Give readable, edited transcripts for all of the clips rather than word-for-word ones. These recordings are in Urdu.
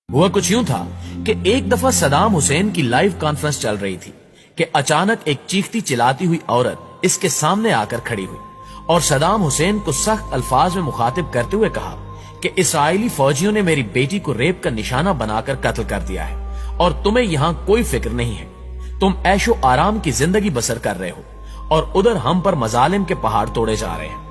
ہوا کچھ یوں تھا کہ ایک دفعہ صدام حسین کی لائیو کانفرنس چل رہی تھی کہ اچانک ایک چیختی چلاتی ہوئی عورت اس کے سامنے آ کر کھڑی ہوئی اور صدام حسین کو سخت الفاظ میں مخاطب کرتے ہوئے کہا کہ اسرائیلی فوجیوں نے میری بیٹی کو ریپ کا نشانہ بنا کر قتل کر دیا ہے اور تمہیں یہاں کوئی فکر نہیں ہے، تم عیش و آرام کی زندگی بسر کر رہے ہو اور ادھر ہم پر مظالم کے پہاڑ توڑے جا رہے ہیں۔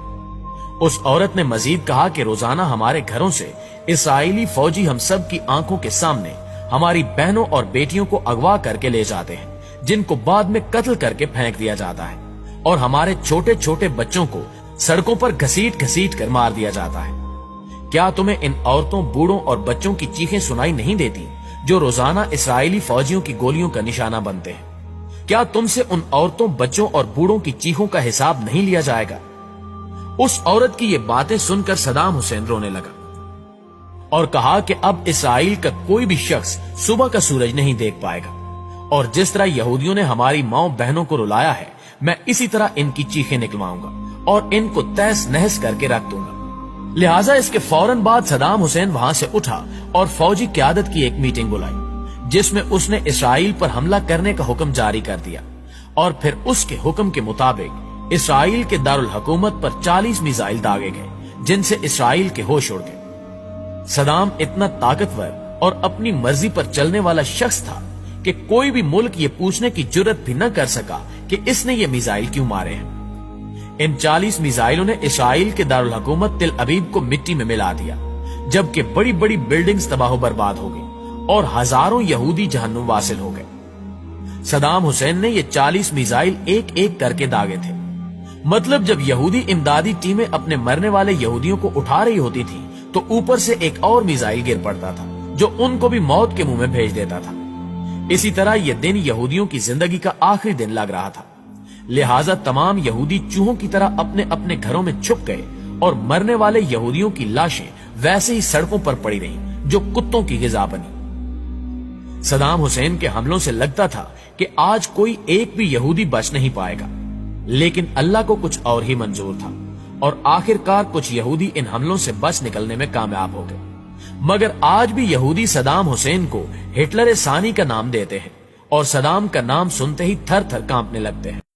اس عورت نے مزید کہا کہ روزانہ ہمارے گھروں سے اسرائیلی فوجی ہم سب کی آنکھوں کے سامنے ہماری بہنوں اور بیٹیوں کو اغوا کر کے لے جاتے ہیں، جن کو بعد میں قتل کر کے پھینک دیا جاتا ہے اور ہمارے چھوٹے چھوٹے بچوں کو سڑکوں پر گھسیٹ گھسیٹ کر مار دیا جاتا ہے۔ کیا تمہیں ان عورتوں، بوڑھوں اور بچوں کی چیخیں سنائی نہیں دیتی جو روزانہ اسرائیلی فوجیوں کی گولیوں کا نشانہ بنتے ہیں؟ کیا تم سے ان عورتوں، بچوں اور بوڑھوں کی چیخوں کا حساب نہیں لیا جائے گا؟ اس عورت کی یہ باتیں سن کر صدام حسین رونے لگا اور کہا کہ اب اسرائیل کا کوئی بھی شخص صبح کا سورج نہیں دیکھ پائے گا، اور جس طرح یہودیوں نے ہماری ماؤں بہنوں کو رلایا ہے، میں اسی طرح ان کی چیخیں نکلواؤں گا اور ان کو تہس نہس کر کے رکھ دوں گا۔ لہٰذا اس کے فوراً بعد صدام حسین وہاں سے اٹھا اور فوجی قیادت کی ایک میٹنگ بلائی جس میں اس نے اسرائیل پر حملہ کرنے کا حکم جاری کر دیا، اور پھر اس کے حکم کے مطابق اسرائیل کے دارالحکومت پر 40 میزائل داغے گئے جن سے اسرائیل کے ہوش اڑ گئے۔ صدام اتنا طاقتور اور اپنی مرضی پر چلنے والا شخص تھا کہ کوئی بھی ملک یہ پوچھنے کی جرت بھی نہ کر سکا کہ اس نے یہ میزائل کیوں مارے ہیں۔ ان 40 میزائلوں نے اسرائیل کے دارالحکومت تل ابیب کو مٹی میں ملا دیا، جبکہ بڑی بڑی بلڈنگز تباہ و برباد ہو گئی اور ہزاروں یہودی جہنم واصل ہو گئے۔ صدام حسین نے یہ 40 میزائل ایک ایک کر کے داغے تھے، مطلب جب یہودی امدادی ٹیمیں اپنے مرنے والے یہودیوں کو اٹھا رہی ہوتی تھی تو اوپر سے ایک اور میزائل گر پڑتا تھا جو ان کو بھی موت کے منہ میں بھیج دیتا تھا۔ اسی طرح یہ دن یہودیوں کی زندگی کا آخری دن لگ رہا تھا، لہٰذا تمام یہودی چوہوں کی طرح اپنے اپنے گھروں میں چھپ گئے اور مرنے والے یہودیوں کی لاشیں ویسے ہی سڑکوں پر پڑی رہیں جو کتوں کی غذا بنی۔ صدام حسین کے حملوں سے لگتا تھا کہ آج کوئی ایک بھی یہودی بچ نہیں پائے گا، لیکن اللہ کو کچھ اور ہی منظور تھا اور آخر کار کچھ یہودی ان حملوں سے بچ نکلنے میں کامیاب ہو گئے۔ مگر آج بھی یہودی صدام حسین کو ہٹلر ثانی کا نام دیتے ہیں اور صدام کا نام سنتے ہی تھر تھر کانپنے لگتے ہیں۔